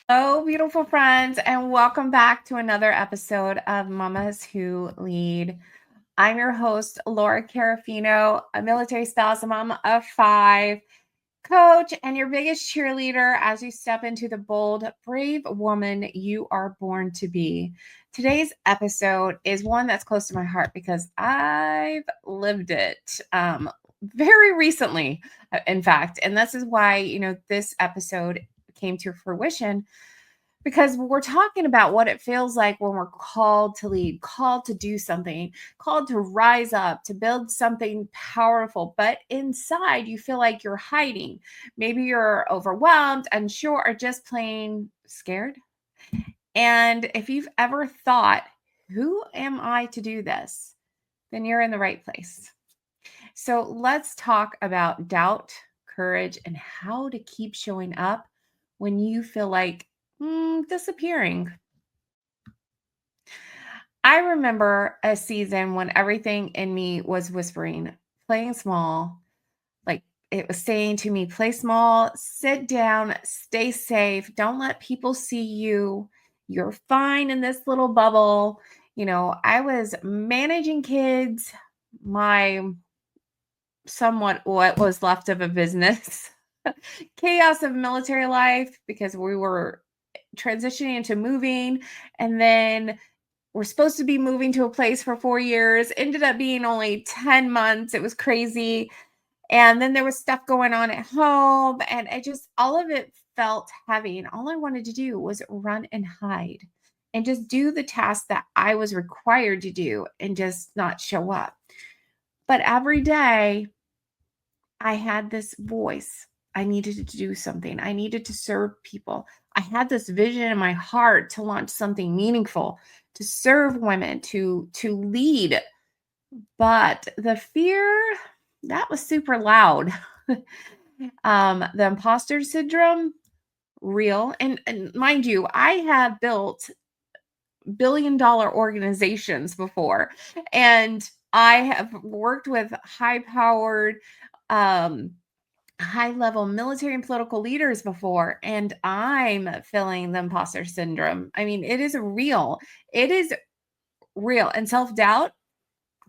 Hello, beautiful friends, and welcome back to another episode of Mommas Who Lead. I'm your host, Laura Caroffino, a military spouse, a mom of five, coach, and your biggest cheerleader as you step into the bold, brave woman you are born to be. Today's episode is one that's close to my heart because I've lived it very recently, in fact. And this is why, this episode came to fruition because we're talking about what it feels like when we're called to lead, called to do something, called to rise up, to build something powerful. But inside, you feel like you're hiding. Maybe you're overwhelmed, unsure, or just plain scared. And if you've ever thought, who am I to do this? Then you're in the right place. So let's talk about doubt, courage, and how to keep showing up when you feel like disappearing. I remember a season when everything in me was whispering, playing small, like it was saying to me, play small, sit down, stay safe, don't let people see you. You're fine in this little bubble. I was managing kids, my somewhat what was left of a business, chaos of military life because we were transitioning into moving, and then we're supposed to be moving to a place for 4 years, ended up being only 10 months. It was crazy. And then there was stuff going on at home, and all of it felt heavy. And all I wanted to do was run and hide and just do the task that I was required to do and just not show up. But every day I had this voice. I needed to do something. I needed to serve people. I had this vision in my heart to launch something meaningful, to serve women, to lead. But the fear, that was super loud. The imposter syndrome, real. And mind you, I have built billion-dollar organizations before, and I have worked with high-powered um high level military and political leaders before, and I'm feeling the imposter syndrome. I mean, it is real. It is real. And self doubt,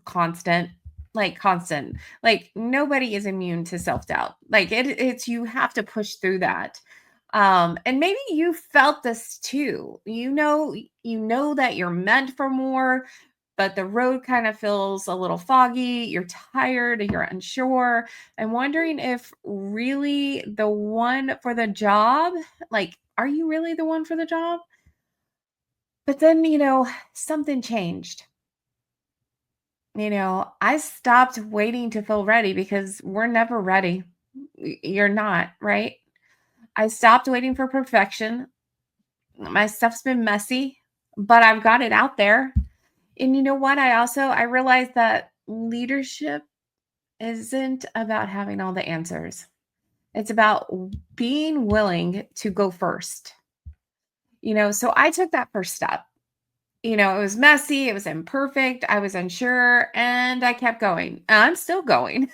constant, like constant. Like nobody is immune to self doubt. Like it's you have to push through that. And maybe you felt this too. You know that you're meant for more, but the road kind of feels a little foggy. You're tired, you're unsure, and wondering if really the one for the job, like, are you really the one for the job? But then, something changed. I stopped waiting to feel ready because we're never ready. You're not, right? I stopped waiting for perfection. My stuff's been messy, but I've got it out there. And you know what? I realized that leadership isn't about having all the answers. It's about being willing to go first. So I took that first step. It was messy, it was imperfect, I was unsure, and I kept going. I'm still going.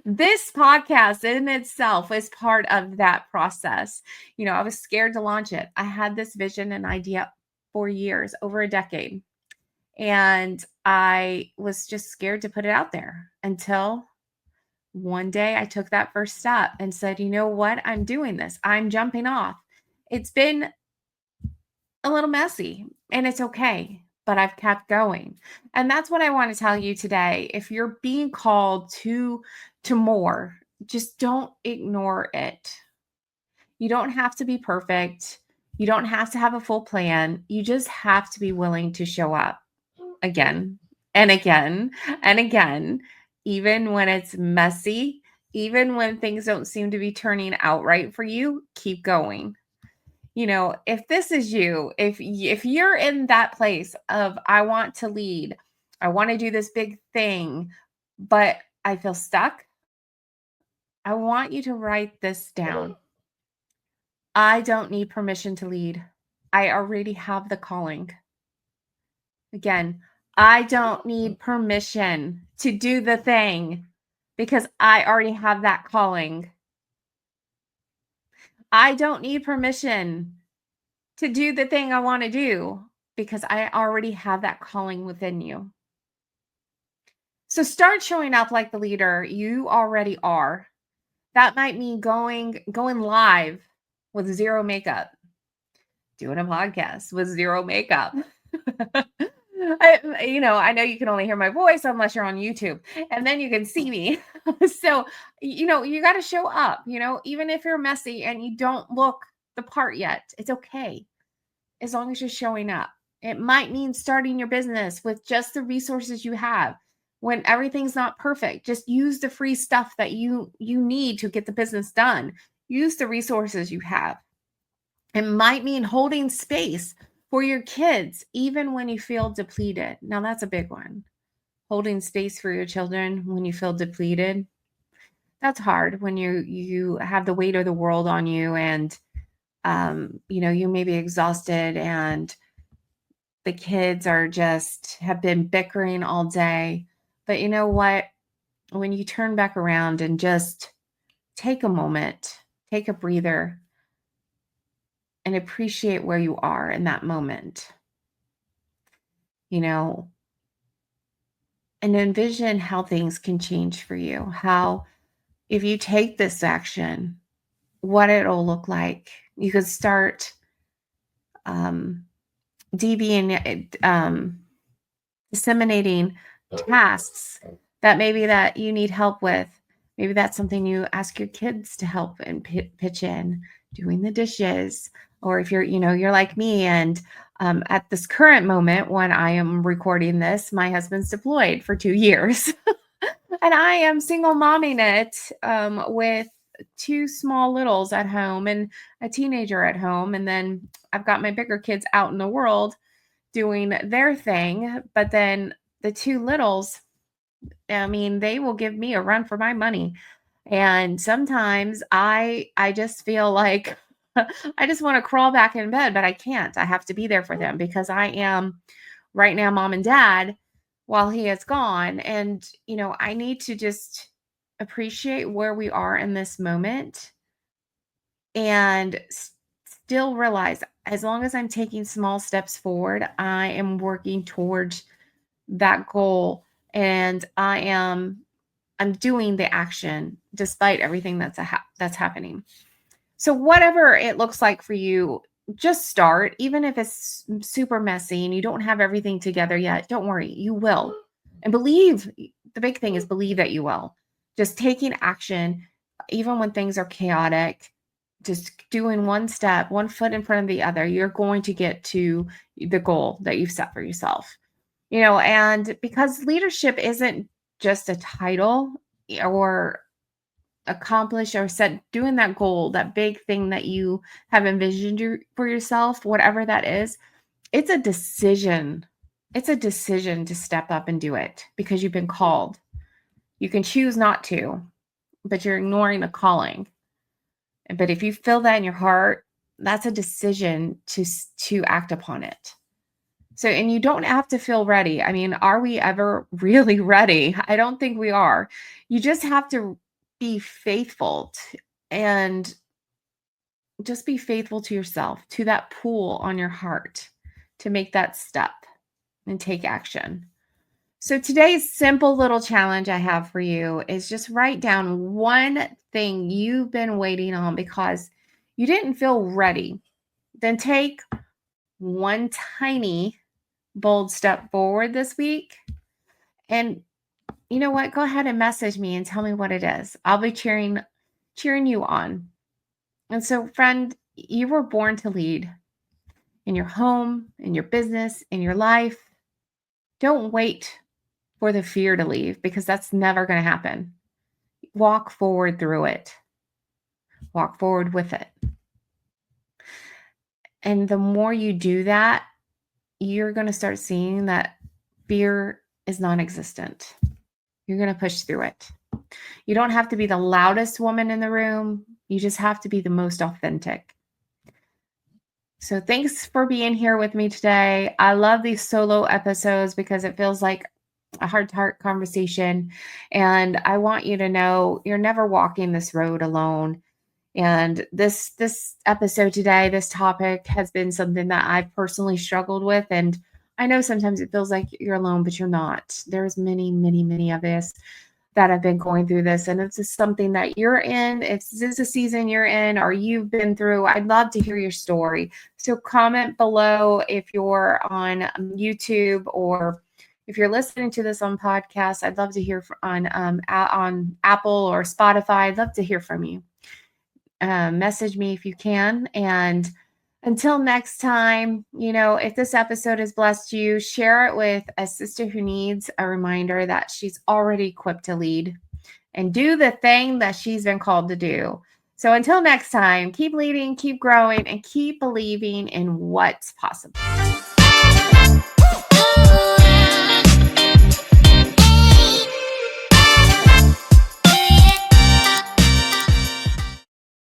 This podcast in itself is part of that process. I was scared to launch it. I had this vision and idea for years, over a decade. And I was just scared to put it out there until one day I took that first step and said, you know what? I'm doing this. I'm jumping off. It's been a little messy and it's okay, but I've kept going. And that's what I want to tell you today. If you're being called to more, just don't ignore it. You don't have to be perfect. You don't have to have a full plan. You just have to be willing to show up again and again and again, even when it's messy, even when things don't seem to be turning out right for you, keep going. If this is you, if you're in that place of I want to lead, I want to do this big thing, but I feel stuck, I want you to write this down. I don't need permission to lead. I already have the calling. Again, I don't need permission to do the thing because I already have that calling. I don't need permission to do the thing I want to do because I already have that calling within you. So start showing up like the leader you already are. That might mean going live with zero makeup, doing a podcast with zero makeup. I know you can only hear my voice unless you're on YouTube, and then you can see me. So, you got to show up, even if you're messy and you don't look the part yet, it's okay. As long as you're showing up. It might mean starting your business with just the resources you have. When everything's not perfect, just use the free stuff that you need to get the business done. Use the resources you have. It might mean holding space for your kids, even when you feel depleted. Now, that's a big one. Holding space for your children when you feel depleted. That's hard when you have the weight of the world on you, and you may be exhausted, and the kids have been bickering all day. But you know what? When you turn back around and just take a moment, take a breather, and appreciate where you are in that moment, and envision how things can change for you. How, if you take this action, what it'll look like. You could start disseminating tasks that you need help with. Maybe that's something you ask your kids to help and pitch in, doing the dishes. Or if you're like me, and at this current moment when I am recording this, my husband's deployed for 2 years. And I am single momming it with 2 small littles at home and a teenager at home. And then I've got my bigger kids out in the world doing their thing. But then the 2 littles, they will give me a run for my money. And sometimes I just feel like I just want to crawl back in bed, but I can't. I have to be there for them because I am right now mom and dad while he is gone. And, I need to just appreciate where we are in this moment and still realize, as long as I'm taking small steps forward, I am working towards that goal, and I'm doing the action despite everything that's happening. So whatever it looks like for you, just start. Even if it's super messy and you don't have everything together yet, don't worry, you will. And believe. The big thing is believe that you will. Just taking action, even when things are chaotic, just doing one step, one foot in front of the other, you're going to get to the goal that you've set for yourself. And because leadership isn't just a title or accomplish or set, doing that goal, that big thing that you have envisioned for yourself, whatever that is, it's a decision. It's a decision to step up and do it because you've been called. You can choose not to, but you're ignoring the calling. But if you feel that in your heart, that's a decision to act upon it. So, and you don't have to feel ready. Are we ever really ready? I don't think we are. You just have to be faithful and just be faithful to yourself, to that pull on your heart to make that step and take action. So today's simple little challenge I have for you is just write down one thing you've been waiting on because you didn't feel ready. Then take one tiny bold step forward this week. And you know what? Go ahead and message me and tell me what it is. I'll be cheering you on. And so, friend, you were born to lead in your home, in your business, in your life. Don't wait for the fear to leave because that's never going to happen. Walk forward through it. Walk forward with it. And the more you do that, you're going to start seeing that fear is non-existent. You're going to push through it. You don't have to be the loudest woman in the room. You just have to be the most authentic. So thanks for being here with me today. I love these solo episodes because it feels like a heart-to-heart conversation. And I want you to know you're never walking this road alone. And this episode today, this topic has been something that I've personally struggled with. And I know sometimes it feels like you're alone, but you're not. There's many, many, many of us that have been going through this. And if this is something that you're in, if this is a season you're in or you've been through, I'd love to hear your story. So comment below if you're on YouTube, or if you're listening to this on podcast. I'd love to hear on Apple or Spotify. I'd love to hear from you. Message me if you can. And until next time, if this episode has blessed you, share it with a sister who needs a reminder that she's already equipped to lead and do the thing that she's been called to do. So until next time, keep leading, keep growing, and keep believing in what's possible.